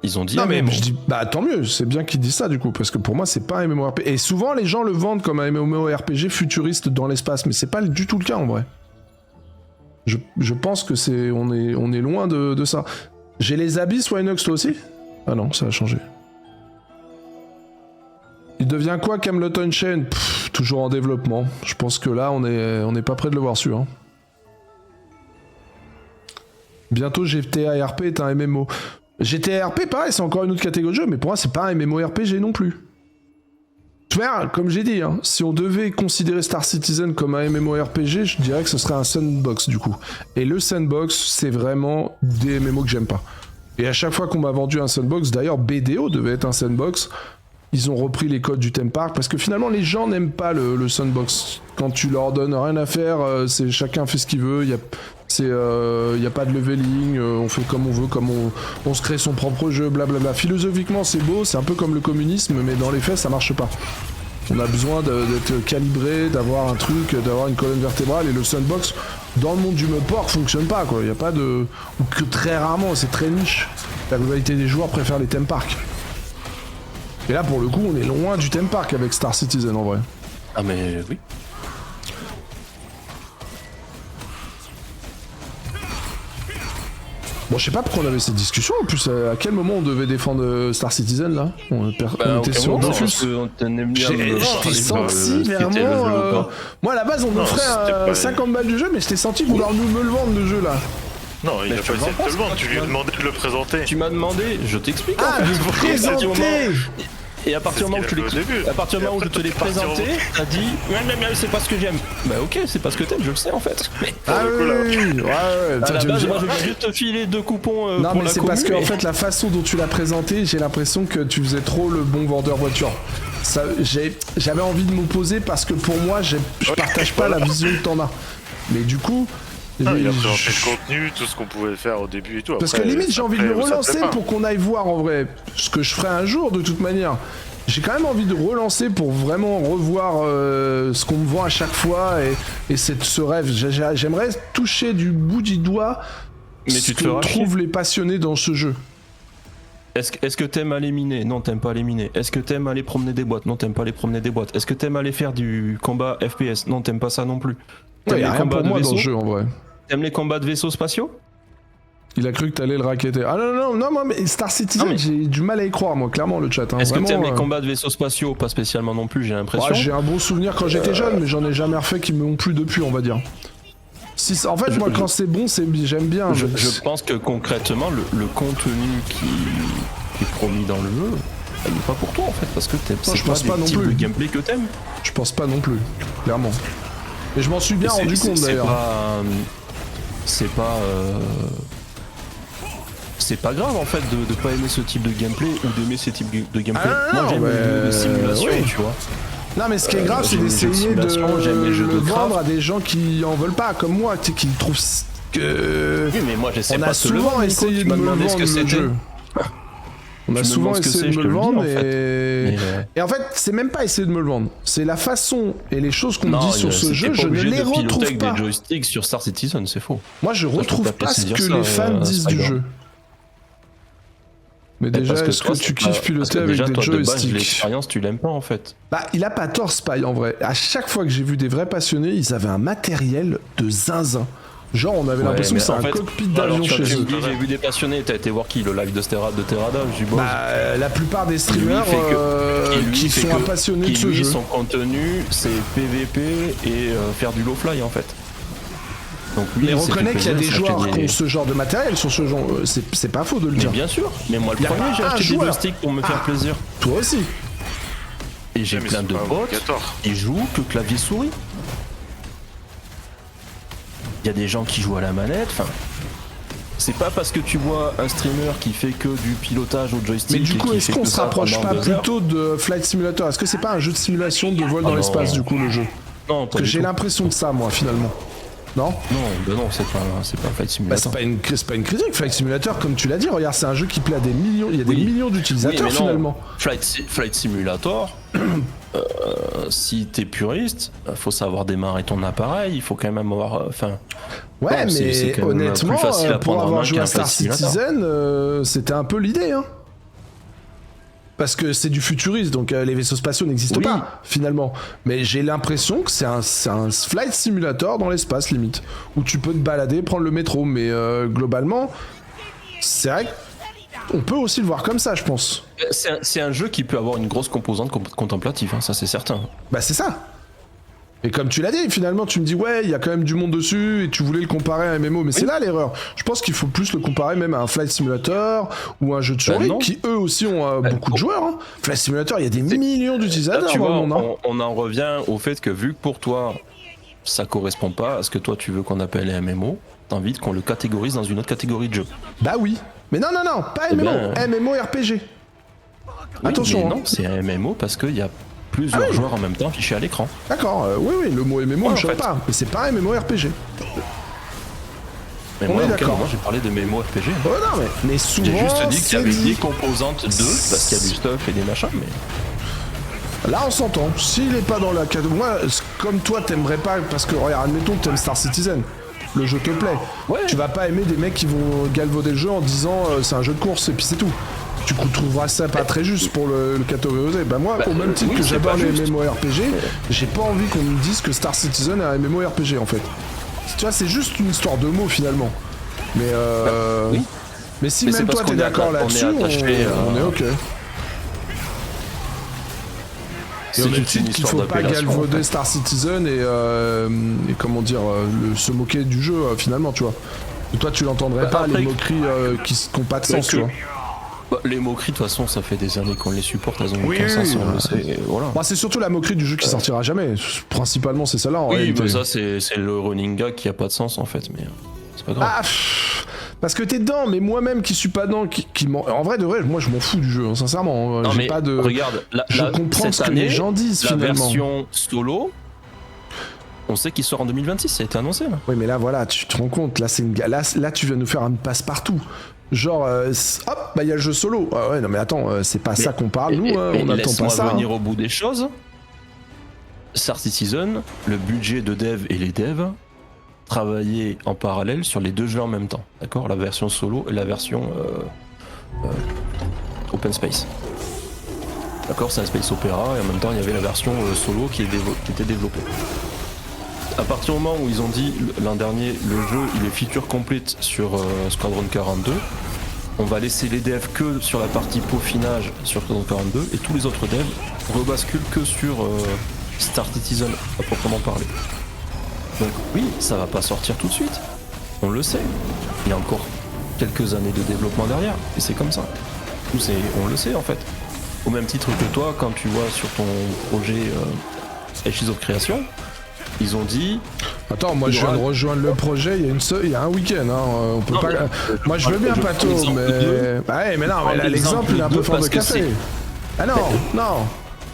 Ils ont dit Non mais MMO. je dis bah tant mieux, c'est bien qu'ils disent ça du coup parce que pour moi c'est pas un MMORPG et souvent les gens le vendent comme un MMORPG futuriste dans l'espace mais c'est pas du tout le cas en vrai. Je pense que on est loin de ça. J'ai les Abyss Winox toi aussi? Ah non, ça a changé. Il devient quoi Camelot Unchained? Toujours en développement. Je pense que là on est pas près de le voir sûr. Hein. Bientôt GTA RP est un MMO. GTA RP pareil c'est encore une autre catégorie de jeu mais pour moi c'est pas un MMORPG non plus. Comme j'ai dit, hein, si on devait considérer Star Citizen comme un MMORPG, je dirais que ce serait un sandbox du coup. Et le sandbox, c'est vraiment des MMO que j'aime pas. Et à chaque fois qu'on m'a vendu un sandbox, d'ailleurs BDO devait être un sandbox, ils ont repris les codes du theme park parce que finalement les gens n'aiment pas le sandbox. Quand tu leur donnes rien à faire, c'est chacun fait ce qu'il veut, il y a pas de leveling, on fait comme on veut, comme on se crée son propre jeu, blablabla. Philosophiquement c'est beau, c'est un peu comme le communisme, mais dans les faits ça marche pas. On a besoin d'être calibré, d'avoir un truc, d'avoir une colonne vertébrale, et le sandbox, dans le monde du mode porc, fonctionne pas, quoi. Il y a pas de... Ou que très rarement, c'est très niche. La globalité des joueurs préfère les theme parks. Et là, pour le coup, on est loin du theme park avec Star Citizen, en vrai. Ah mais oui. Bon, je sais pas pourquoi on avait cette discussion, en plus, à quel moment on devait défendre Star Citizen, là? On était sur Dofus. J'étais senti vraiment... Moi, à la base, on m'offrait 50 balles du jeu, mais je t'ai senti vouloir me le vendre, le jeu, là. Non, il a pas essayé de te le vendre, tu lui as demandé de le présenter. Tu m'as demandé, je t'explique. Ah, de présenter. Et à partir du moment où je te l'ai présenté, t'as dit c'est pas ce que j'aime. Bah ok, c'est pas ce que t'aimes, je le sais en fait. Mais ah oui, ouais. À la base, moi je viens juste te filer 2 coupons non, pour mais la c'est commu, parce que en fait la façon dont tu l'as présenté, j'ai l'impression que tu faisais trop le bon vendeur voiture. J'avais envie de m'opposer parce que pour moi, je partage pas la vision que t'en as. Mais du coup... il a présenté le contenu, tout ce qu'on pouvait faire au début et tout. Parce que limite j'ai envie de le relancer pour qu'on aille voir en vrai ce que je ferai un jour de toute manière. J'ai quand même envie de relancer pour vraiment revoir ce qu'on me vend à chaque fois et ce rêve. J'aimerais toucher du bout du doigt ce que trouvent les passionnés dans ce jeu. Est-ce que t'aimes aller miner? Non, t'aimes pas aller miner. Est-ce que t'aimes aller promener des boîtes? Non, t'aimes pas aller promener des boîtes. Est-ce que t'aimes aller faire du combat FPS? Non, t'aimes pas ça non plus. Ouais, y a rien pour moi dans le jeu en vrai. T'aimes les combats de vaisseaux spatiaux? Il a cru que t'allais le racketter. Ah non, moi, mais Star Citizen, j'ai du mal à y croire, moi, clairement, le chat. Hein. Est-ce que t'aimes les combats de vaisseaux spatiaux? Pas spécialement non plus, j'ai l'impression. J'ai un bon souvenir quand j'étais jeune, mais j'en ai jamais refait qui m'ont plu depuis, on va dire. En fait, moi, quand c'est bon, j'aime bien. Je pense que concrètement, le contenu qui est promis dans le jeu, il n'est pas pour toi, en fait, parce que t'aimes pas non plus. De gameplay que t'aimes. Je pense pas non plus, clairement. Et je m'en suis bien rendu compte, d'ailleurs. C'est pas grave en fait de pas aimer ce type de gameplay ou d'aimer ce type de gameplay. Moi j'aime les simulations, tu vois. Non mais ce qui est grave c'est d'essayer de vendre à des gens qui en veulent pas, comme moi, tu sais, qui trouvent que... Oui mais moi j'essaie pas de te le vendre, essayé de me le vendre le jeu. On a souvent essayé de me le vendre et en fait c'est même pas essayer de me le vendre, c'est la façon et les choses qu'on me dit sur ce jeu, je ne les retrouve pas. Des joysticks sur Star Citizen, c'est faux. Moi je retrouve pas ce que les fans disent du jeu. Mais déjà, est-ce que tu kiffes piloter avec des joysticks? L'expérience, tu l'aimes pas en fait. Bah, il a pas tort, Spy, en vrai. À chaque fois que j'ai vu des vrais passionnés, ils avaient un matériel de zinzin. Genre, on avait l'impression que c'est un cockpit d'avion chez eux. J'ai vu des passionnés, t'as été voir qui? Le live de Terada, je suppose. Bah, la plupart des streamers qui sont passionnés de ce jeu. Son contenu, c'est PVP et faire du low fly en fait. Donc, mais reconnais qu'il y a des joueurs qui ont ce genre de matériel sur ce genre, c'est pas faux de le dire. Bien sûr, mais moi le premier j'ai acheté des joysticks pour me faire plaisir. Toi aussi. Et j'ai plein de potes qui jouent que clavier souris. Il y a des gens qui jouent à la manette, enfin... C'est pas parce que tu vois un streamer qui fait que du pilotage au joystick. Mais du coup, est-ce qu'on se rapproche pas plutôt de Flight Simulator? Est-ce que c'est pas un jeu de simulation de vol dans l'espace du coup le jeu? Non, parce que j'ai l'impression de ça moi finalement. Non, non, c'est pas Flight Simulator. Bah, c'est pas une critique. Flight Simulator, comme tu l'as dit, regarde, c'est un jeu qui plaît à des millions. Il y a des millions d'utilisateurs finalement. Flight Simulator, si t'es puriste, faut savoir démarrer ton appareil. Il faut quand même avoir, ouais, mais honnêtement, pour avoir joué à Star Citizen, c'était un peu l'idée, hein. parce que c'est du futuriste, donc les vaisseaux spatiaux n'existent Oui. pas, finalement. Mais j'ai l'impression que c'est un flight simulator dans l'espace, limite, où tu peux te balader, prendre le métro, mais globalement, c'est vrai qu'on peut aussi le voir comme ça, je pense. C'est un jeu qui peut avoir une grosse composante contemplative, hein, ça c'est certain. Bah c'est ça. Et comme tu l'as dit, finalement, tu me dis, ouais, il y a quand même du monde dessus, et tu voulais le comparer à un MMO, mais c'est là l'erreur. Je pense qu'il faut plus le comparer même à un Flight Simulator, ou un jeu de survie, non. qui eux aussi ont beaucoup de joueurs. Hein. Flight Simulator, il y a des millions Là, d'utilisateurs tu dans vois, le monde. Hein. on en revient au fait que vu que pour toi, ça correspond pas à ce que toi tu veux qu'on appelle un MMO, t'as envie qu'on le catégorise dans une autre catégorie de jeu. Bah oui. Mais non, pas Eh MMO, bien, MMO RPG. Oui, Attention. mais Hein. non, c'est un MMO parce qu'il y a plusieurs Ah oui. joueurs en même temps affichés à l'écran. D'accord, oui, le mot MMO Ouais, ne en choque fait. pas, mais c'est pas un MMORPG. Mais On moi, est à aucun d'accord. moment j'ai parlé de MMORPG. Oh non, mais souvent, J'ai juste dit qu'il y c'est avait dit. des composantes de, parce qu'il y a du stuff et des machins, mais. Là, on s'entend. S'il est pas dans la catégorie... Moi, comme toi, t'aimerais pas... Parce que, regarde, admettons que t'aimes Star Citizen. Le jeu te plaît. Ouais. Tu vas pas aimer des mecs qui vont galvauder le jeu en disant c'est un jeu de course et puis c'est tout. Tu trouveras ça pas très juste pour le catégoriser. Bah moi, au même titre oui, que c'est j'adore pas les juste. MMORPG, j'ai pas envie qu'on me dise que Star Citizen est un MMORPG en fait. Tu vois, c'est juste une histoire de mots finalement. Mais oui. Mais si Mais c'est même parce toi t'es qu'on est d'accord on est là-dessus, attaché, on est ok. Et au même juste une titre qu'il histoire faut pas d'appellation, galvauder en fait. Star Citizen et comment dire, se moquer du jeu finalement, tu vois. Et toi tu l'entendrais Bah, pas après, les moqueries qui n'ont pas de sens, tu vois. Bah, les moqueries, de toute façon, ça fait des années qu'on les supporte, elles ont Oui, aucun sens, oui, on le sait, et voilà. Bah, c'est surtout la moquerie du jeu qui sortira jamais. Principalement, c'est ça là en Oui, réalité. mais ça, c'est le running gag qui a pas de sens, en fait, mais c'est pas grave. Ah, parce que t'es dedans, mais moi-même qui suis pas dedans, en vrai de vrai, moi je m'en fous du jeu, hein, sincèrement. Non, J'ai mais pas de. regarde, Je comprends cette ce que année, les gens disent la finalement. version solo, on sait qu'il sort en 2026, ça a été annoncé, là. Oui, mais là voilà, tu te rends compte, là, là tu viens nous faire un passe-partout. Genre, hop, bah il y a le jeu solo. Ah ouais, non mais attends, c'est pas ça qu'on parle, nous, hein, on n'attend pas laisse-moi ça. venir Hein. au bout des choses. Star Citizen, le budget de dev et les devs travaillaient en parallèle sur les deux jeux en même temps, d'accord? La version solo et la version open space. D'accord, c'est un space opéra et en même temps il y avait la version solo qui était développée. À partir du moment où ils ont dit l'an dernier le jeu il est feature complete sur Squadron 42, on va laisser les devs que sur la partie peaufinage sur Squadron 42 et tous les autres devs rebasculent que sur Star Citizen à proprement parler. Donc oui, ça va pas sortir tout de suite, on le sait. Il y a encore quelques années de développement derrière et c'est comme ça. On le sait en fait. Au même titre que toi, quand tu vois sur ton projet Ashes of Creation, ils ont dit. Attends, moi je viens de rejoindre le projet il y a un week-end, hein, on peut Non, pas. Moi je veux bien Pato, mais. Bah ouais, mais non, mais là, l'exemple il est un peu fort de café. Ah non, non.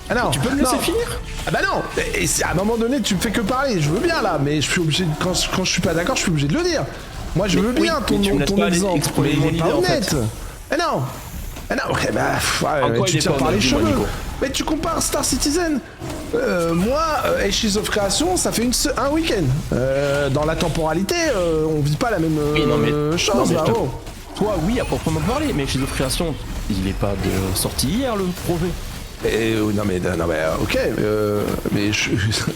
Ah non, Tu peux me laisser finir? Ah bah non. Et à un moment donné, tu me fais que parler. Je veux bien là, mais je suis obligé. Quand je suis pas d'accord, je suis obligé de le dire. Moi je veux bien mais tu me laisses ton pas aller exemple, exprimer mais mon il est pas idée, en fait. honnête. Ah non. Ah non, ok, bah, En quoi tu il est tires pas par les honnête, dis-moi, cheveux. Nico. Mais tu compares Star Citizen. Moi, Ashes of Creation, ça fait un week-end. Dans la temporalité, on vit pas la même Oui, non, mais- chose non, mais là. je te- Oh. Toi, oui, à proprement parler, mais Ashes of Creation, il est pas sorti hier le projet. Non mais ok, mais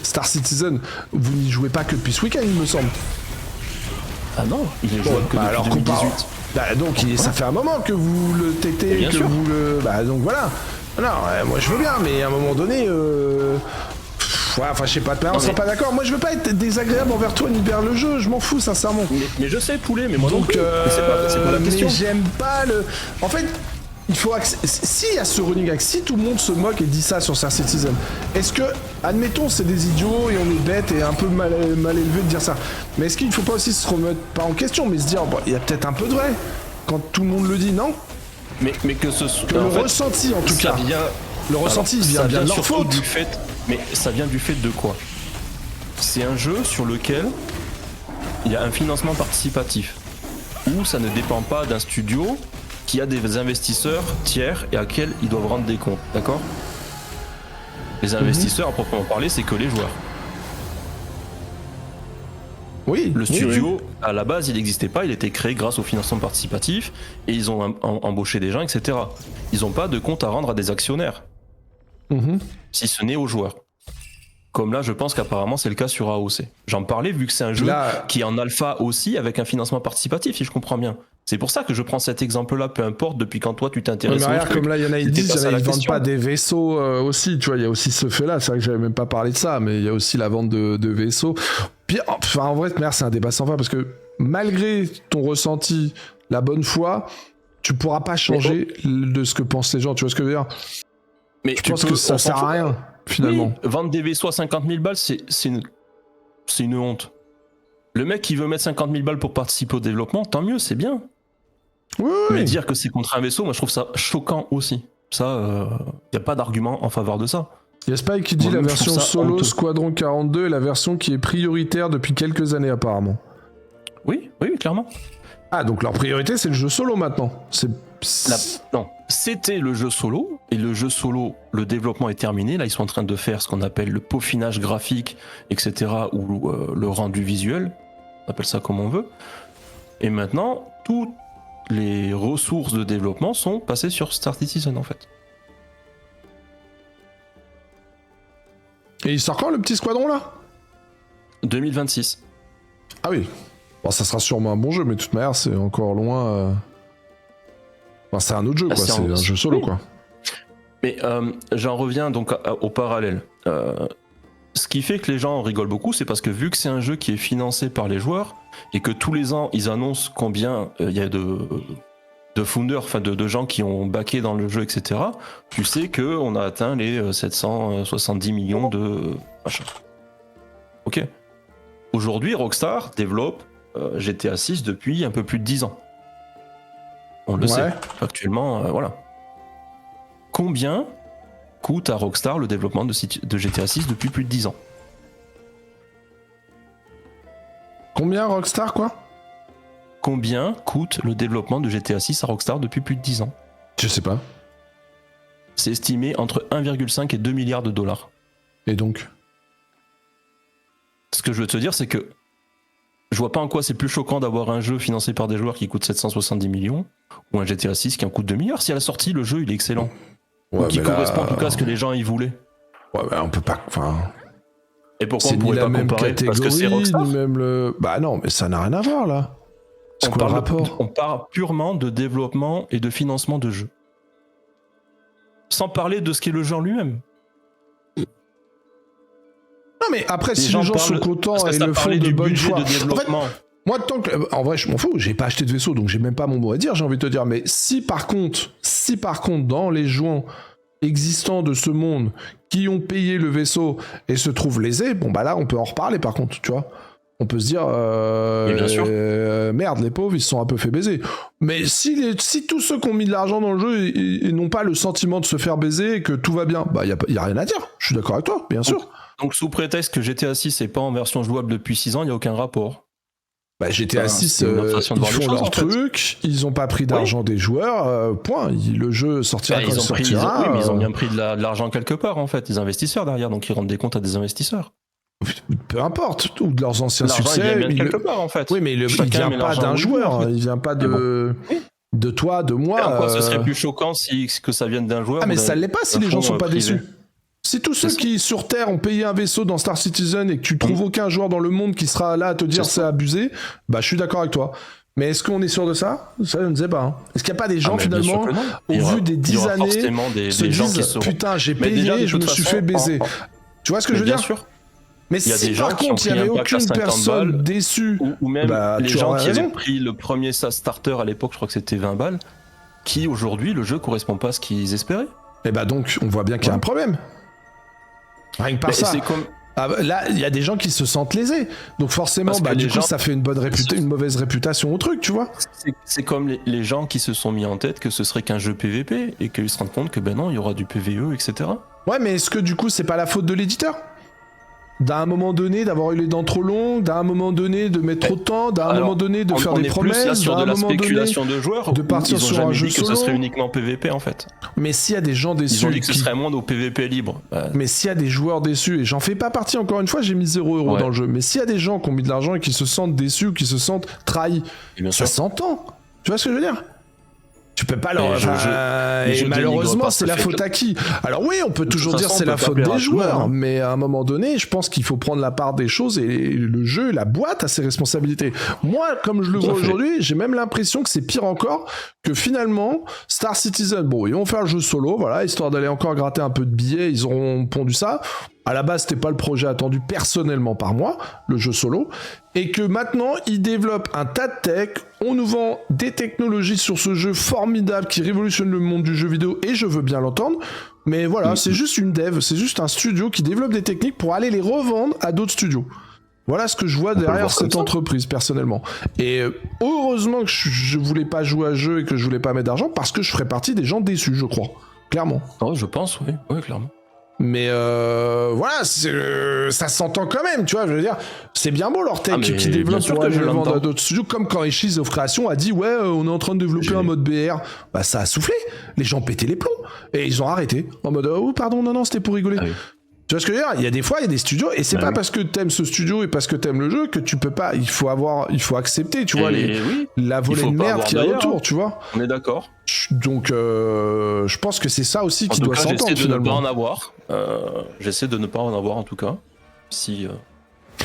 Star Citizen, vous n'y jouez pas que depuis ce week-end, il me semble. Ah non, il est jouable que Bah depuis alors 2018. Bah donc ça fait un moment que vous le tétez, Bien que sûr. vous le. Bah donc voilà. Non, moi je veux bien, mais à un moment donné. Ouais, enfin je sais pas, on Non, sera mais- pas d'accord. Moi je veux pas être désagréable envers toi ni vers le jeu, je m'en fous sincèrement. Mais je sais, poulet, mais moi non Donc, plus. Mais c'est pas la question. mais j'aime pas le. En fait, il faut s'il y a ce running gag, si tout le monde se moque et dit ça sur Star Citizen, est-ce que, admettons, c'est des idiots et on est bêtes et un peu mal élevé de dire ça, mais est-ce qu'il faut pas aussi se remettre pas en question, mais se dire, bon, il y a peut-être un peu de vrai quand tout le monde le dit, non? Mais que ce soit. Que le ressenti en tout ça cas. vient. Le ressenti Alors, vient ça bien de leur surtout faute. du fait. Mais ça vient du fait de quoi? C'est un jeu sur lequel il y a un financement participatif où ça ne dépend pas d'un studio qui a des investisseurs tiers et à quels ils doivent rendre des comptes, d'accord? Les investisseurs, à proprement parler, c'est que les joueurs. Oui. Le oui, studio, oui. à la base, il n'existait pas, il était créé grâce au financement participatif et ils ont embauché des gens, etc. Ils n'ont pas de compte à rendre à des actionnaires, Mhm. si ce n'est aux joueurs. Comme là, je pense qu'apparemment, c'est le cas sur AOC. J'en parlais vu que c'est un jeu Là, qui est en alpha aussi avec un financement participatif, si je comprends bien. C'est pour ça que je prends cet exemple-là, peu importe depuis quand toi tu ouais, t'intéresses mais au regarde, truc. comme là, il y en a, ils C'était disent, pas il y en ça a, la ils vendent question. pas des vaisseaux aussi, tu vois, il y a aussi ce fait-là. C'est vrai que j'avais même pas parlé de ça, mais il y a aussi la vente de vaisseaux. Puis, enfin, en vrai, merde, c'est un débat sans fin parce que malgré ton ressenti, la bonne foi, tu pourras pas changer de ce que pensent les gens. Tu vois ce que je veux dire? Mais Je tu pense peux- que ça on s'en sert à fout. rien, finalement. Oui, vendre des vaisseaux à 50 000 balles, c'est une honte. Le mec qui veut mettre 50 000 balles pour participer au développement, tant mieux, c'est bien. Oui, Mais oui. dire que c'est contre un vaisseau, moi je trouve ça choquant aussi. Ça, y a pas d'argument en faveur de ça. Il y a Spike qui dit la Moi-même, je trouve version ça solo honteux. Squadron 42 est la version qui est prioritaire depuis quelques années, apparemment. Oui, clairement. Ah, donc leur priorité, c'est le jeu solo maintenant. Non, c'était le jeu solo, et le jeu solo, le développement est terminé. Là, ils sont en train de faire ce qu'on appelle le peaufinage graphique, etc., ou le rendu visuel. On appelle ça comme on veut. Et maintenant, toutes les ressources de développement sont passées sur Star Citizen, en fait. Et il sort quand le petit Squadron là? 2026. Ah oui. Bon, ça sera sûrement un bon jeu, mais de toute manière, c'est encore loin. Enfin, c'est un autre jeu, Ah, quoi. c'est C'est un- un jeu solo, oui. quoi. Mais j'en reviens donc au parallèle. Ce qui fait que les gens rigolent beaucoup, c'est parce que vu que c'est un jeu qui est financé par les joueurs et que tous les ans ils annoncent combien il y a de founders, enfin de gens qui ont backé dans le jeu, etc. Tu sais que on a atteint les 770 millions de machin. Ok. Aujourd'hui, Rockstar développe GTA 6 depuis un peu plus de 10 ans. On le Ouais. sait. Actuellement, voilà. Combien coûte à Rockstar le développement de GTA 6 depuis plus de 10 ans? Combien Rockstar, quoi? Combien coûte le développement de GTA 6 à Rockstar depuis plus de 10 ans? Je sais pas. C'est estimé entre 1,5 et 2 milliards de dollars. Et donc? Ce que je veux te dire, c'est que je vois pas en quoi c'est plus choquant d'avoir un jeu financé par des joueurs qui coûte 770 millions ou un GTA 6 qui en coûte 2 milliards. Si à la sortie, le jeu il est excellent. Ou qui mais là- correspond en tout cas à ce que les gens y voulaient. Ouais, mais on peut pas. Enfin. Et pourquoi C'est on ni pourrait la pas même comparer? Parce que c'est catégorie, Rockstar. ni même le. Bah non, mais ça n'a rien à voir, là. C'est On quoi le parle, rapport? on parle purement de développement et de financement de jeux. Sans parler de ce qu'est le jeu en lui-même. Non, mais après, si gens les gens parlent- sont contents parce que et ça le font parlait de du bonne budget foi. de En fait, développement. moi, tant que. En vrai, je m'en fous, j'ai pas acheté de vaisseau, donc j'ai même pas mon mot à dire, j'ai envie de te dire. Mais si par contre, dans les joueurs existants de ce monde qui ont payé le vaisseau et se trouvent lésés, bon bah là, on peut en reparler par contre, tu vois. On peut se dire, Oui, bien sûr. merde, les pauvres, ils se sont un peu fait baiser. Mais si tous ceux qui ont mis de l'argent dans le jeu et n'ont pas le sentiment de se faire baiser et que tout va bien, bah y a rien à dire. Je suis d'accord avec toi, bien sûr. Donc sous prétexte que GTA 6 n'est pas en version jouable depuis 6 ans, il n'y a aucun rapport. Bah, GTA Enfin, 6, c'est une autre façon de ils voir les font choses, leur en fait. truc, ils ont pas pris d'argent des joueurs, point. Le jeu sortira quand il sortira. Oui, mais ils ont bien pris de l'argent quelque part en fait, des investisseurs derrière, donc ils rendent des comptes à des investisseurs. Peu importe, ou de leurs anciens L'argent il succès. vient bien il quelque part en fait. Oui, mais il Chacun vient met pas l'argent d'un où il joueur, veut. il vient pas Mais de toi, de moi. Et en quoi ce serait plus choquant que ça vienne d'un joueur? Ah, mais ou ça d'un- l'est pas si d'un les gens fonds, sont pas privé. déçus. Si tous ceux C'est ça. qui sur Terre ont payé un vaisseau dans Star Citizen et que tu trouves aucun joueur dans le monde qui sera là à te dire C'est c'est ça. abusé, bah je suis d'accord avec toi. Mais est-ce qu'on est sûr de ça? Ça, je ne sais pas. Hein. Est-ce qu'il n'y a pas des gens Ah, mais bien sûr finalement, que non. au Il y aura- vu des il y 10 aura années, forcément des se gens qui disent seront. putain, j'ai Mais déjà, payé, de je me toute suis façon, fait baiser. Tu vois ce que je veux bien dire? sûr. Mais Il y a si des gens par qui ont contre il n'y pris avait un pack à aucune 50 personne balles, déçue, Ou même bah, les tu gens aurais qui avaient raison. pris le premier starter à l'époque, je crois que c'était 20 balles, qui aujourd'hui le jeu correspond pas à ce qu'ils espéraient. et bah donc on voit bien qu'il y a Ouais. un problème. Rien que par Mais ça. c'est comme. Ah bah, là, il y a des gens qui se sentent lésés. Donc forcément, Parce que bah, du les coup, gens- ça fait une mauvaise réputation au truc, tu vois. C'est comme les gens qui se sont mis en tête que ce serait qu'un jeu PVP et qu'ils se rendent compte que ben non, il y aura du PVE, etc. Ouais, mais est-ce que du coup, c'est pas la faute de l'éditeur? d'un moment donné d'avoir eu les dents trop longues, d'un moment donné de mettre trop de temps, d'un Alors, moment donné de faire on des est plus là promesses, sur d'un de la moment donné... spéculation de joueurs. de partir ils ont sur jamais un jeu dit que solo. ça serait uniquement PVP en fait. Mais s'il y a des gens déçus... Ils ont dit que ce qui- serait un monde au PVP libre. Mais s'il y a des joueurs déçus, et j'en fais pas partie encore une fois, j'ai mis 0€ Ouais. dans le jeu, mais s'il y a des gens qui ont mis de l'argent et qui se sentent déçus ou qui se sentent trahis, Et bien ça sûr. s'entend. Tu vois ce que je veux dire? Tu peux pas leur... Et enfin, je et dénigre malheureusement, pas c'est ce la fait faute que- à qui? Alors oui, on peut De toujours toute dire façon, c'est on la peut pas faute plaire à des tout le monde, joueurs, hein. mais à un moment donné, je pense qu'il faut prendre la part des choses et le jeu, la boîte a ses responsabilités. Moi, comme je le Tout à vois fait. aujourd'hui, j'ai même l'impression que c'est pire encore, que finalement, Star Citizen, bon, ils vont faire le jeu solo, voilà, histoire d'aller encore gratter un peu de billets, ils auront pondu ça. À la base, c'était pas le projet attendu personnellement par moi, le jeu solo, et que maintenant, ils développent un tas de tech, on nous vend des technologies sur ce jeu formidable qui révolutionne le monde du jeu vidéo, et je veux bien l'entendre, mais voilà, c'est juste une dev, c'est juste un studio qui développe des techniques pour aller les revendre à d'autres studios. Voilà ce que je vois peut le derrière voir comme cette ça. entreprise, personnellement. Et heureusement que je voulais pas jouer à ce jeu et que je voulais pas mettre d'argent, parce que je ferais partie des gens déçus, je crois. Clairement. Ouais, je pense, oui, ouais, clairement. Mais voilà, ça s'entend quand même, tu vois, je veux dire, c'est bien beau leur tech Ah, mais qui bien développe sûr pour que aller je le vendre à l'entends. d'autres studios, comme quand Ishii of Creation a dit, ouais, on est en train de développer un mode BR, bah ça a soufflé, les gens pétaient les plombs, et ils ont arrêté, en mode, oh pardon, non, c'était pour rigoler. Ah oui. Tu vois ce que je veux dire? Il y a des fois, il y a des studios, et c'est Bah pas oui. parce que t'aimes ce studio et parce que t'aimes le jeu que tu peux pas, il faut accepter, tu vois, Et oui, la volée faut de pas merde avoir qu'il y a d'ailleurs, autour, hein. tu vois. on est d'accord. Donc, je pense que c'est ça aussi En qui tout doit cas, j'essaie s'entendre, de ne pas finalement. en avoir. J'essaie de ne pas en avoir en tout cas. Si.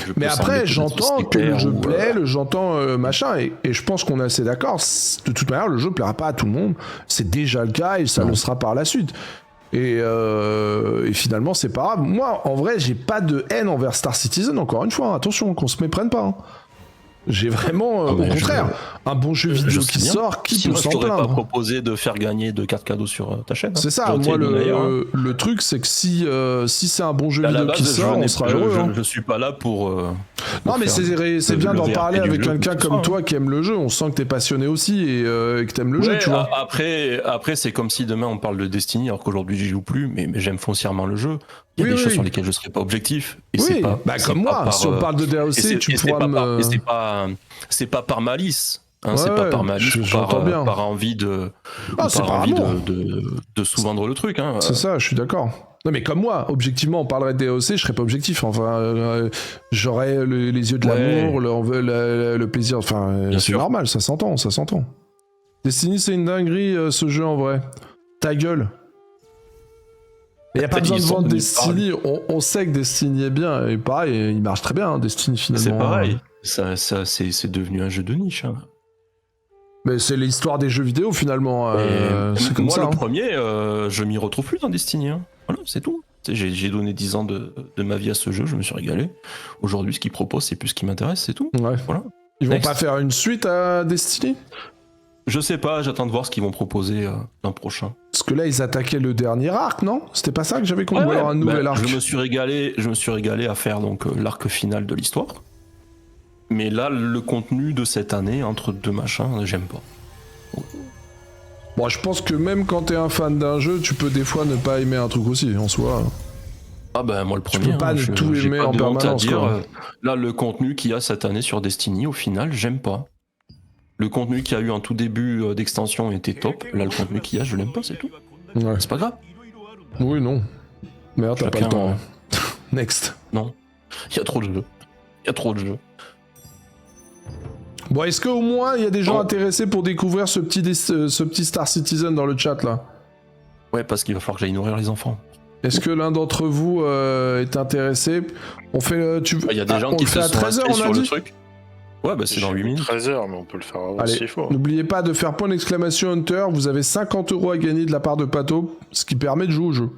Je Mais peux après, sembler peut-être j'entends que le sectaire jeu ou, plaît, j'entends machin, et je pense qu'on est assez d'accord. De toute manière, le jeu plaira pas à tout le monde. C'est déjà le cas et ça Non. le sera par la suite. Et finalement, c'est pas grave. Moi, en vrai, j'ai pas de haine envers Star Citizen, encore une fois. Hein. Attention, qu'on se méprenne pas. Hein. J'ai vraiment, au mais contraire, un bon jeu vidéo je qui sais bien. sort, qui Sinon, peut je s'en t'aurais pas plaindre. proposé de faire gagner de cartes cadeaux sur ta chaîne. hein. C'est ça, J'aurais moi, été le meilleur, hein. le truc, c'est que si c'est un bon jeu À la vidéo base, qui sort, on sera heureux. hein. je suis pas là pour. Non, mais c'est bien le d'en VRP parler du avec jeu, quelqu'un que ce comme soit, toi qui aime le jeu. On sent que t'es passionné aussi et que t'aimes le jeu, Ouais, tu vois. après c'est comme si demain on parle de Destiny, alors qu'aujourd'hui j'y joue plus, mais j'aime foncièrement le jeu. Il y a Oui, des oui. choses sur lesquelles je serai pas objectif. Et Oui, c'est pas, bah c'est comme pas moi, par, si on parle de et DLC, c'est- tu et c'est pourras pas par- me... et c'est pas par malice. Hein, c'est Ouais, pas par malice ou j'entends bien. par envie de, Ah, ou c'est par par envie amour. de sous-vendre le truc. Hein. C'est ça, je suis d'accord. Non, mais comme moi, objectivement, on parlerait de DLC, je serais pas objectif. Enfin, j'aurais les yeux de Ouais. l'amour, le plaisir. Enfin, Bien c'est sûr. normal, ça s'entend, ça s'entend. Destiny, c'est une dinguerie, ce jeu, en vrai. Ta gueule. Il n'y a pas Ils besoin de sont vendre venus Destiny. On sait que Destiny est bien. Et pareil, il marche très bien, hein, Destiny, finalement. C'est pareil. Ça, c'est devenu un jeu de niche. Hein. Mais c'est l'histoire des jeux vidéo, finalement. C'est comme moi, ça. le hein. premier, je m'y retrouve plus dans Destiny. Hein. Voilà, c'est tout. Tu sais, j'ai donné 10 ans de ma vie à ce jeu, je me suis régalé. Aujourd'hui, ce qu'ils proposent, c'est plus ce qui m'intéresse, c'est tout. Ouais. Voilà. Ils vont Next. pas faire une suite à Destiny? Je sais pas, j'attends de voir ce qu'ils vont proposer l'an prochain. Parce que là, ils attaquaient le dernier arc, non? C'était pas ça que j'avais compris? Ouais, Ou alors un nouvel ben, arc? je me suis régalé à faire donc l'arc final de l'histoire. Mais là, le contenu de cette année, entre deux machins, j'aime pas. Bon, je pense que même quand t'es un fan d'un jeu, tu peux des fois ne pas aimer un truc aussi, en soi. Ah ben moi le Tu premier. peux pas tout j'ai aimer pas en de honte à permanence, dire, quoi. là, le contenu qu'il y a cette année sur Destiny, au final, j'aime pas. Le contenu qu'il y a eu en tout début d'extension était top. Là, le contenu qu'il y a, je l'aime pas, c'est tout. Ouais. C'est pas grave. Oui, non. Merde, t'as pas le Chacun, temps. Next. Non. Il y a trop de jeux. Il y a trop de jeux. Bon, est-ce qu'au moins, il y a des gens Bon. intéressés pour découvrir ce petit Star Citizen dans le chat, là? Ouais, parce qu'il va falloir que j'aille nourrir les enfants. Est-ce que l'un d'entre vous est intéressé? On fait Il y a des gens on qui le fait se à sont 13h, inscrits on a sur le dit? truc. Ouais, bah c'est dans 8 minutes. 13h, mais on peut le faire avant Allez, s'il faut. n'oubliez pas de faire point d'exclamation Hunter, vous avez 50 € à gagner de la part de Pato, ce qui permet de jouer au jeu.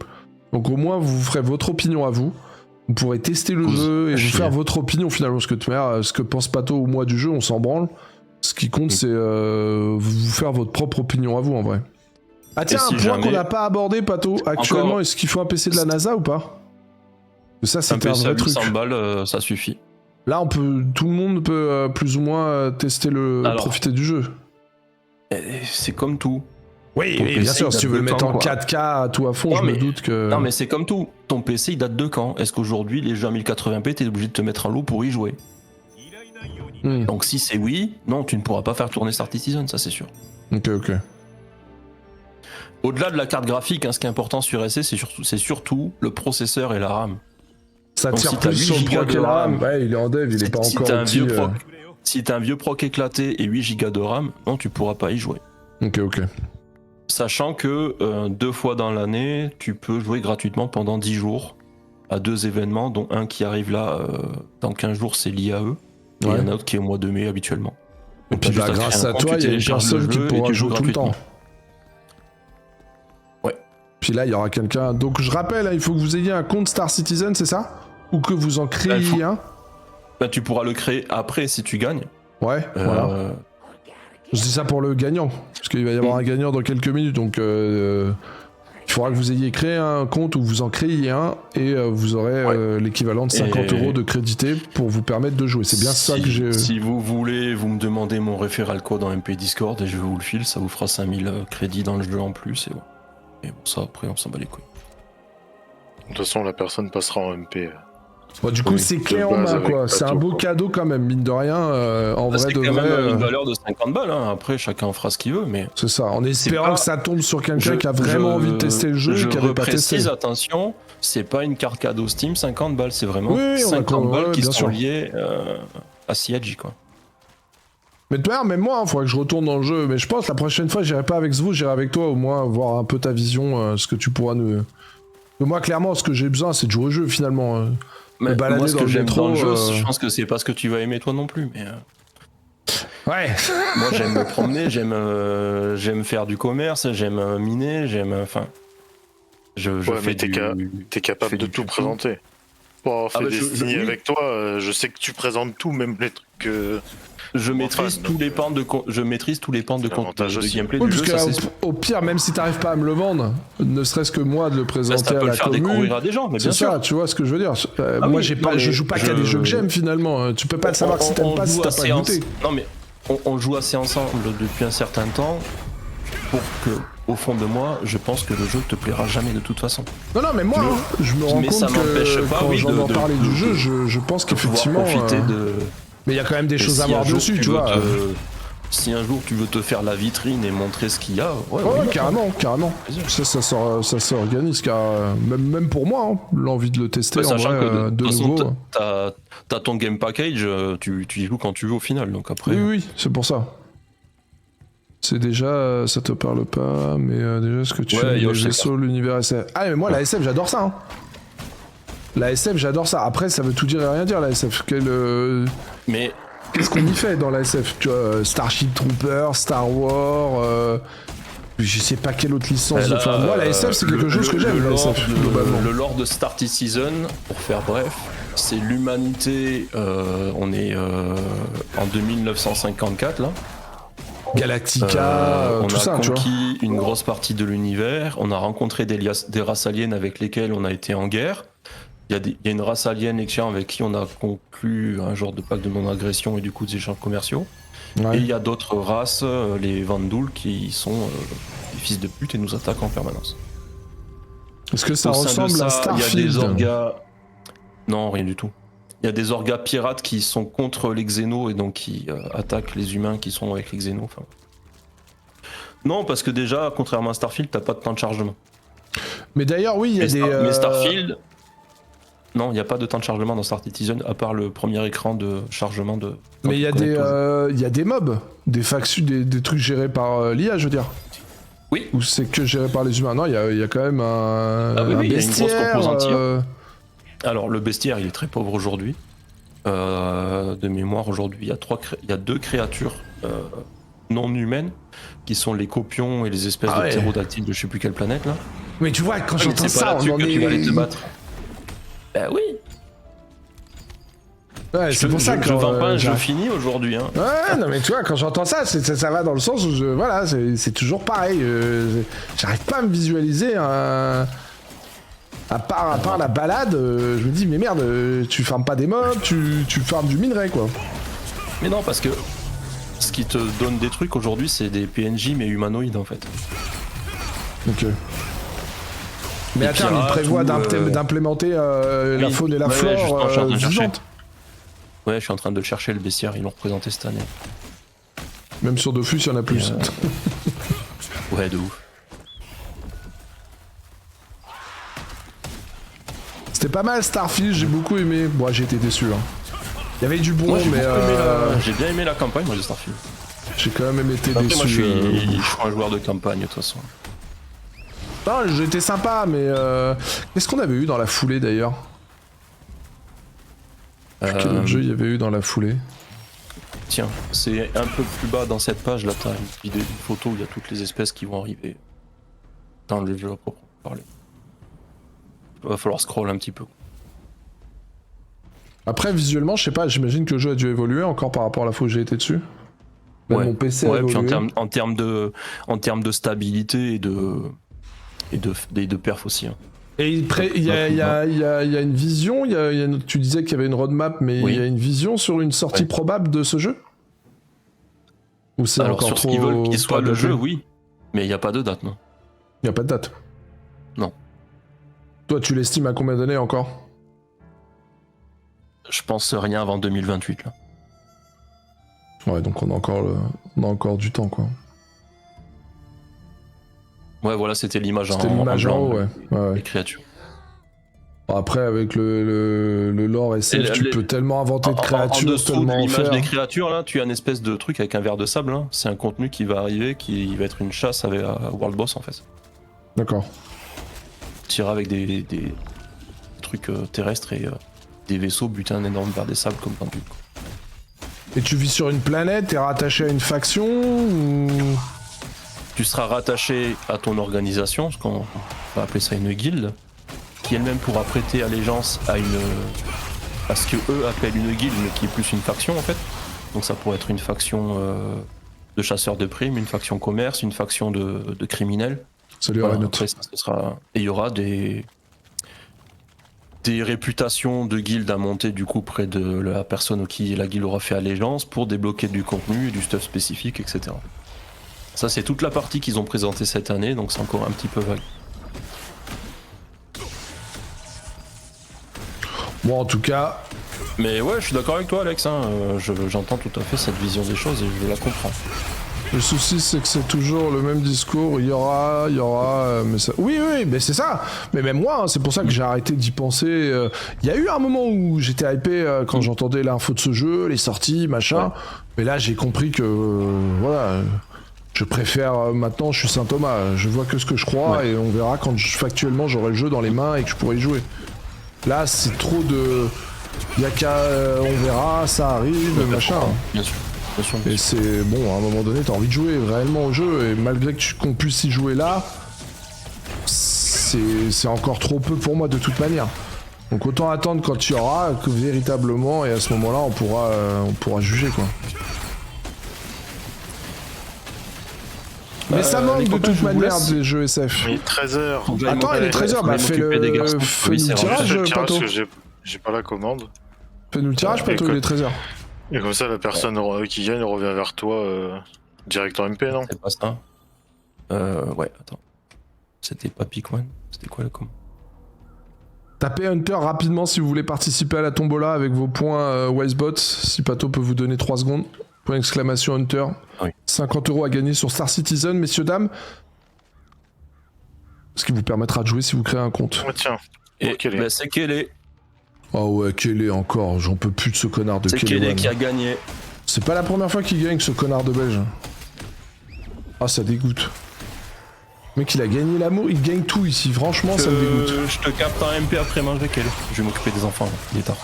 Donc au moins vous ferez votre opinion à vous, vous pourrez tester le Cause jeu et à vous chier. faire votre opinion finalement, parce que de toute manière, ce que pense Pato ou moi du jeu, on s'en branle. Ce qui compte c'est vous faire votre propre opinion à vous en vrai. Ah tiens, si un point jamais- qu'on n'a pas abordé Pato, actuellement, Encore- est-ce qu'il faut un PC de la NASA ou pas? Ça Un c'était un PC à vrai truc. 800 balles, ça suffit. Là tout le monde peut plus ou moins tester Alors. profiter du jeu. Et c'est comme tout. Oui, Ton oui, PC, bien sûr, il si tu date veux le de mettre quand, en quoi. 4K tout à fond, Non, je me mais- doute que... Non mais c'est comme tout, ton PC il date de quand? Est-ce qu'aujourd'hui les jeux en 1080p t'es obligé de te mettre un lot pour y jouer? Hmm. Donc si c'est oui, non tu ne pourras pas faire tourner Star Citizen, ça c'est sûr. Ok. Au-delà de la carte graphique, hein, ce qui est important sur SC c'est surtout le processeur et la RAM. Ça Donc, tire si t'as plus 8 sur le gigas pro de qu'est la RAM, RAM. Ouais, il est en dev, il est pas si encore t'as un outil, vieux proc, si t'as un vieux proc éclaté et 8 Go de RAM, non tu pourras pas y jouer. Ok. Sachant que 2 fois dans l'année, tu peux jouer gratuitement pendant 10 jours à 2 événements, dont un qui arrive là dans 15 jours, c'est l'IAE, et il y en a un autre qui est au mois de mai habituellement. Et puis t'as juste grâce créer un à compte, toi, tu il y a une télécharges le personne qui jeu et pourra tu joues jouer tout le gratuitement. temps. Ouais. Puis là, il y aura quelqu'un... Donc je rappelle, hein, il faut que vous ayez un compte Star Citizen, c'est ça? Ou que vous en créiez un? Bah, tu pourras le créer après si tu gagnes. Ouais, voilà. Je dis ça pour le gagnant, parce qu'il va y avoir un gagnant dans quelques minutes, donc il faudra que vous ayez créé un compte ou vous en créiez un, et vous aurez l'équivalent de 50 € de crédité pour vous permettre de jouer. C'est bien ça que j'ai... Si vous voulez, vous me demandez mon referral code en MP Discord et je vous le file, ça vous fera 5000 crédits dans le jeu en plus, et bon. Et bon, ça après on s'en bat les couilles. De toute façon, la personne passera en MP. Bon, du coup, Oui, c'est de clé en base main, avec quoi. C'est un Pato, beau quoi. cadeau quand même, mine de rien. En vrai C'est de quand vrai, même une valeur de 50 balles, hein. Après chacun fera ce qu'il veut, mais... c'est ça. En espérant pas- que ça tombe sur quelqu'un qui a vraiment envie de tester le jeu et qui n'avait pas testé. précise, attention, c'est pas une carte cadeau Steam 50 balles, c'est vraiment Oui, on a 50 balles qui bien sont sûr. liées à CIG, quoi. Mais de toute manière, même moi, il faudrait que je retourne dans le jeu. Mais je pense la prochaine fois, j'irai pas avec vous, j'irai avec toi, au moins voir un peu ta vision, ce que tu pourras nous. Mais moi, clairement, ce que j'ai besoin, c'est de jouer au jeu finalement. Mais balader moi, ce dans que le j'aime métro, dans le jeu, je pense que c'est pas ce que tu vas aimer toi non plus, mais... Ouais. Moi, j'aime me promener, j'aime faire du commerce, j'aime miner, enfin... Je Ouais, fais mais t'es je capable fais de du tout tuto. présenter. Pour avoir fait bah, des signes oui. avec toi, je sais que tu présentes tout, même les trucs que... Je maîtrise tous les pans de je maîtrise tous les pans de l'avantage aussi. gameplay Oui, du parce jeu, ça que c'est sûr. au pire, même si t'arrives pas à me le vendre, ne serait-ce que moi de le Ça présenter à peut la le faire commune. découvrir à des gens, mais C'est bien sûr. ça, tu vois ce que je veux dire. Ah Moi, oui, j'ai non, pas, mais je joue pas qu'à des jeux que j'aime finalement. Tu peux pas le savoir si t'aimes pas si t'as pas goûté. Non mais on joue assez ensemble depuis un certain temps pour que, au fond de moi, je pense que le jeu te plaira jamais de toute façon. Non, mais moi, je me rends mais compte ça m'empêche que pas, quand oui, j'entends de- parler de- du jeu, je pense De pouvoir qu'effectivement. profiter de. Mais il y a quand même des Et choses à si un voir jour dessus, tu veux vois. Si un jour tu veux te faire la vitrine et montrer ce qu'il y a, Ouais, oui, carrément. Ça s'organise, car même pour moi, hein, l'envie de le tester en sachant vrai, que de toute façon, nouveau. t'as ton game package, tu y joues quand tu veux au final, donc après. Oui, c'est pour ça. C'est déjà, ça te parle pas, mais déjà ce que tu Ouais, fais, les yo, je sais vaisseaux, l'univers SF. Ah, mais moi, la SF, j'adore ça. Hein. La SF, j'adore ça. Après, ça veut tout dire et rien dire, la SF. Mais Qu'est-ce qu'on y fait dans la SF? Tu vois, Starship Trooper, Star Wars, je sais pas quelle autre licence. là, Enfin, moi, la SF, c'est quelque chose que j'aime, la SF, globalement. Le lore de Star Citizen, pour faire bref, c'est l'humanité. On est en 2954 là. Galactica, on tout a ça, tu vois. conquis une grosse partie de l'univers. On a rencontré des races aliens avec lesquelles on a été en guerre. Il y a une race alien Exia avec qui on a conclu un genre de pacte de non-agression et du coup des échanges commerciaux. Ouais. Et il y a d'autres races, les Vandoul, qui sont des fils de pute et nous attaquent en permanence. Est-ce que ça Au sein de ressemble à ça, Starfield? Il y a des orgas. Non, rien du tout. Il y a des orgas pirates qui sont contre les xénos et donc qui attaquent les humains qui sont avec les xénos. Enfin... Non, parce que déjà, contrairement à Starfield, t'as pas de temps de chargement. Mais d'ailleurs, oui, il y a Mais Starfield. Non, il n'y a pas de temps de chargement dans Star Citizen, à part le premier écran de chargement de. Mais il y a des mobs, des factions, des trucs gérés par l'IA, je veux dire. Oui. Ou c'est que géré par les humains? Non, il y a quand même un, Ah oui, un oui, il y a une grosse bestiaire. composante IA. Alors, le bestiaire, il est très pauvre aujourd'hui. De mémoire, aujourd'hui, il y a deux créatures non humaines qui sont les copions et les espèces Ah de ouais. ptérodactyles de je sais plus quelle planète là. Mais tu vois, quand Mais j'entends c'est pas ça, là-dessus on en que tu vas aller te est. battre. Bah oui. Ouais, c'est pour ça que je vends pas un jeu j'arrive- fini aujourd'hui. Hein. Ouais, non mais tu vois, quand j'entends ça, ça va dans le sens où voilà, c'est toujours pareil. J'arrive pas à me visualiser un. À part la balade, je me dis mais merde, tu farmes pas des mobs, tu farmes du minerai quoi. Mais non, parce que ce qui te donne des trucs aujourd'hui, c'est des PNJ mais humanoïdes en fait. Ok. Mais Et à terme, il pirates prévoit ou, d'implémenter la oui. faune et la Ouais, flore justement, je suis en train de chercher. vivante. Ouais, je suis en train de le chercher le bestiaire, ils l'ont représenté cette année. Même sur Dofus, il y en a plus. Ouais, de ouf. C'était pas mal Starfield, j'ai beaucoup aimé. Bon, j'ai été déçu. Hein. Il y avait du bon, Moi, j'ai mais beaucoup aimé j'ai bien aimé la campagne, moi, de Starfield. j'ai quand même été Après, déçu. moi, je suis un joueur de campagne, de toute façon. Non, j'étais sympa, mais qu'est-ce qu'on avait eu dans la foulée d'ailleurs? Quel autre jeu il y avait eu dans la foulée? Tiens, c'est un peu plus bas dans cette page, là, t'as une photo où il y a toutes les espèces qui vont arriver dans le jeu à proprement parler. Il va falloir scroll un petit peu. Après, visuellement, je sais pas, j'imagine que le jeu a dû évoluer encore par rapport à la fois où j'ai été dessus. Même Ouais, mon PC a ouais, puis évolué. en termes de stabilité et de perf aussi. Hein. Et il y a une vision, tu disais qu'il y avait une roadmap, mais Oui. il y a une vision sur une sortie Ouais. probable de ce jeu? Ou c'est Alors encore sur ce trop qu'ils veulent qu'il soit pas le daté? jeu, oui, mais il n'y a pas de date, non. Il n'y a pas de date? Non. Toi, tu l'estimes à combien d'années encore? Je pense rien avant 2028 là. Ouais, donc on a encore du temps, quoi. Ouais, voilà, c'était l'image en C'était l'image en blanc, haut, ouais. Ouais. les créatures. Après, avec le lore SF, tu peux tellement inventer de En créatures, dessous de tellement en l'image faire. des créatures, là, tu as une espèce de truc avec un verre de sable. Hein. C'est un contenu qui va arriver, qui va être une chasse avec World Boss en fait. D'accord. Tu iras avec des trucs terrestres et des vaisseaux, buter un énorme verre de sable comme dans du. Et tu vis sur une planète, t'es rattaché à une faction ou... Tu seras rattaché à ton organisation, ce qu'on va appeler ça une guilde, qui elle-même pourra prêter allégeance à ce que eux appellent une guilde, mais qui est plus une faction en fait. Donc ça pourrait être une faction de chasseurs de primes, une faction commerce, une faction de criminels. Salut Voilà, Arnaud. après, ça, ce sera... Et il y aura des réputations de guildes à monter du coup près de la personne à qui la guilde aura fait allégeance pour débloquer du contenu, du stuff spécifique, etc. Ça c'est toute la partie qu'ils ont présentée cette année, donc c'est encore un petit peu vague. Bon, en tout cas, Mais ouais, je suis d'accord avec toi Alex, hein, j'entends tout à fait cette vision des choses et je la comprends. le souci c'est que c'est toujours le même discours. Il y aura, mais ça... Oui, mais c'est ça. Mais même moi, hein, c'est pour ça que j'ai arrêté d'y penser. Il y a eu un moment où j'étais hypé quand j'entendais l'info de ce jeu, les sorties, machin. Ouais. Mais là, j'ai compris que, voilà, je préfère maintenant. Je suis Saint Thomas. Je vois que ce que je crois Ouais. et on verra quand factuellement j'aurai le jeu dans les mains et que je pourrai y jouer. Là, c'est trop de. Il y a qu'à, on verra, ça arrive, Ouais, machin. Bien sûr. Bien sûr. Et c'est bon, à un moment donné, t'as envie de jouer réellement au jeu, et malgré qu'on puisse y jouer là, c'est encore trop peu pour moi de toute manière. Donc autant attendre quand il y aura que véritablement, et à ce moment-là, on pourra juger quoi. Mais ça manque les de copains, toute je vous manière laisse. des jeux SF. Mais 13h. Attends, il est 13h, bah fais-nous m'occuper des garçons. Oui, c'est le vrai. tirage, Je Pato. parce que j'ai pas la commande. Fais-nous le tirage, Pato, il est 13h. Et comme ça, la personne qui gagne revient vers toi direct en MP, non? C'est pas ça. Ouais, attends. C'était pas Pick-One. C'était quoi la commande? Tapez Hunter rapidement si vous voulez participer à la tombola avec vos points Wisebot. Si Pato peut vous donner 3 secondes. Point d'exclamation Hunter. Oui. 50 € à gagner sur Star Citizen, messieurs, dames. Ce qui vous permettra de jouer si vous créez un compte. Oh, tiens. Et Kelly. bah, c'est Kelly. Oh ouais, Kelly encore. J'en peux plus de ce connard de C'est Kelly. Kelly One. qui a gagné. C'est pas la première fois qu'il gagne ce connard de belge. Ah, ça dégoûte. Le mec, il a gagné l'amour. Il gagne tout ici. Franchement, ça me dégoûte. Je te capte en MP après manger Kelly. Je vais m'occuper des enfants, là. Il est tard.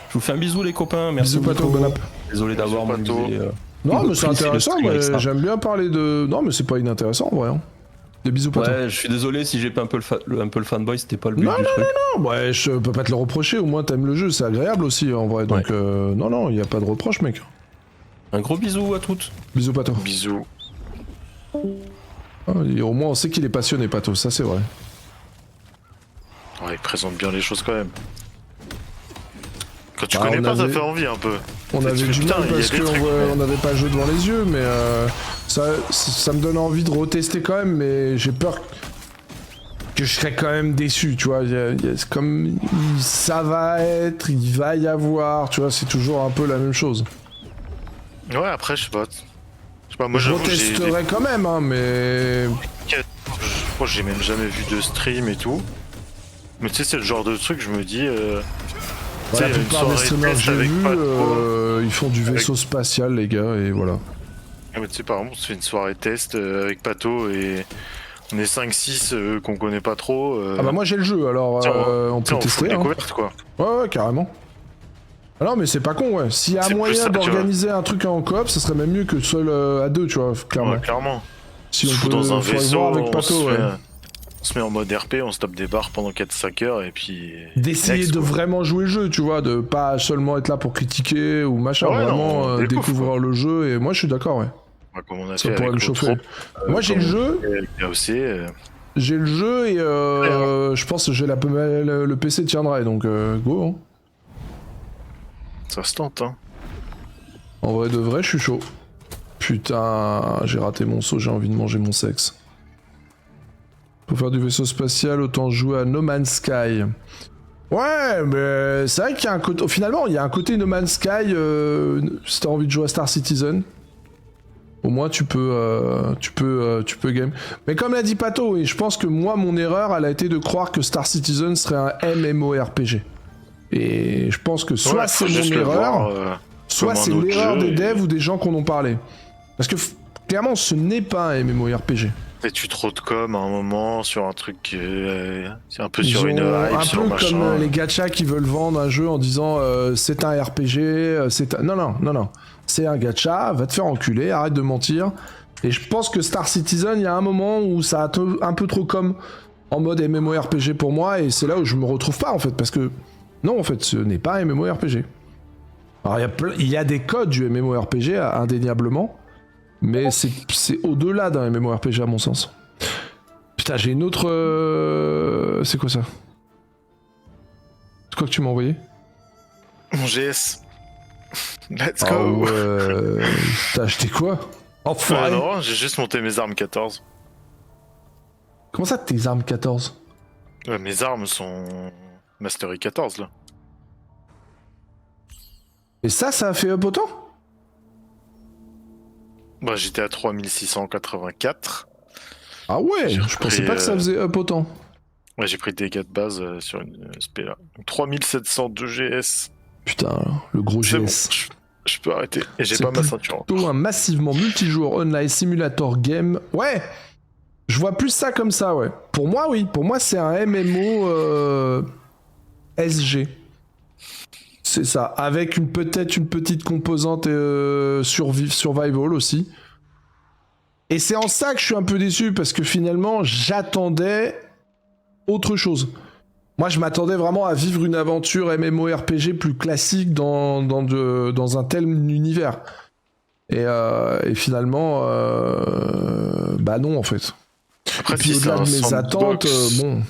Je vous fais un bisou les copains. Merci Bisous, Pato, beaucoup. bon app. Désolé d'avoir Bisous, Pato. mobilisé, Non, mais c'est pris, intéressant. le stream avec Mais ça. j'aime bien parler de. Non, mais c'est pas inintéressant en vrai. Hein. Des bisous, Pato. Ouais, je suis désolé si j'ai pas un peu le fanboy, c'était pas le but Non, du truc. Non, ouais, je peux pas te le reprocher, au moins t'aimes le jeu, c'est agréable aussi en vrai, donc non, y a pas de reproche mec. Un gros bisou à toutes. Bisous Pato. Bisous. Ah, et au moins on sait qu'il est passionné Pato, ça c'est vrai. Ouais, il présente bien les choses quand même. Quand tu Bah, connais on pas, ça avait- fait envie un peu. On Tu avait fais, du putain, mal il y a parce des trucs, qu'on n'avait pas le jeu devant les yeux, mais ça me donne envie de retester quand même, mais j'ai peur que je serais quand même déçu, tu vois. C'est comme ça va être, il va y avoir, tu vois, c'est toujours un peu la même chose. Ouais, après, je sais pas. Moi Je j'avoue, retesterai quand même, hein, mais je crois que j'ai même jamais vu de stream et tout. Mais tu sais, c'est le genre de truc, je me dis. Tu la sais, une plupart des soirée streamers que test j'ai avec vus, Pato. ils font du vaisseau spatial, les gars, et voilà. Ah, mais tu sais, par exemple, on se fait une soirée test avec Pato et on est 5-6 qu'on connaît pas trop. Ah bah moi j'ai le jeu, alors Tiens, on peut on fout tester. une Hein. découverte quoi. Ouais, carrément. Ah non, mais c'est pas con, ouais. S'il y a C'est plus moyen ça, tu d'organiser un truc en coop, ça serait même mieux que seul à deux, tu vois, clairement. Ouais, clairement. Si On se on fout peut dans un faudrait vaisseau, voir avec on Pato, se ouais. on se met en mode RP, on se tape des barres pendant 4-5 heures et puis. D'essayer next, de quoi. vraiment jouer le jeu, tu vois, de pas seulement être là pour critiquer ou machin, Ouais, vraiment non, on découvre, découvrir le jeu, et moi je suis d'accord, ouais. Ouais, comme on a Ça fait pourrait avec me chauffer. Outro, Moi j'ai le comme jeu, on a fait avec AOC, j'ai le jeu et je pense que j'ai le PC tiendrait, donc go. Hein. ça se tente, hein. En vrai de vrai, je suis chaud. Putain, j'ai raté mon saut, j'ai envie de manger mon sexe. Pour faire du vaisseau spatial, autant jouer à No Man's Sky. Ouais, mais c'est vrai qu'il y a un côté... Finalement, il y a un côté No Man's Sky, si t'as envie de jouer à Star Citizen. Au moins, tu peux game. Mais comme l'a dit Pato, et je pense que moi, mon erreur, elle a été de croire que Star Citizen serait un MMORPG. Et je pense que soit Ouais, c'est faut juste mon le erreur... voir, Soit comme un c'est autre l'erreur jeu des devs et- ou des gens qu'on en parlé. Parce que clairement, ce n'est pas un MMORPG. Fais-tu trop de com à un moment sur un truc, c'est un peu Ils sur une ont hype, un sur peu machin. comme les gachas qui veulent vendre un jeu en disant c'est un RPG, c'est un... Non. C'est un gacha, va te faire enculer, arrête de mentir. Et je pense que Star Citizen, il y a un moment où ça a un peu trop comme en mode MMORPG pour moi, et c'est là où je me retrouve pas en fait, parce que non, en fait, ce n'est pas un MMORPG. Alors, il y a des codes du MMORPG, indéniablement, mais c'est au-delà d'un MMORPG à mon sens. Putain, j'ai une autre... C'est quoi ça? C'est quoi que tu m'as envoyé? Mon GS. Let's Ah go. ouais... T'as acheté quoi? Enfin, Non, j'ai juste monté mes armes 14. comment ça, tes armes 14? Ouais, mes armes sont Mastery 14 là. Et ça a fait up autant? Bah, j'étais à 3684. Ah ouais, J'ai je pensais repris, pas que ça faisait up autant. Ouais, j'ai pris des dégâts de base sur une SP là. Donc, 3702 GS. Putain, le gros C'est bon, GS. je peux arrêter. Et j'ai C'est pas ma ceinture. Plutôt un massivement multijoueur online simulator game. Ouais, je vois plus ça comme ça, ouais. Pour moi, oui. Pour moi, c'est un MMO SG. C'est ça. Avec peut-être une petite composante survival aussi. Et c'est en ça que je suis un peu déçu, parce que finalement, j'attendais autre chose. Moi, je m'attendais vraiment à vivre une aventure MMORPG plus classique dans un tel univers. Et finalement, bah non, en fait. Après, Et puis si c'est au-delà un de mes sandbox, attentes, bon...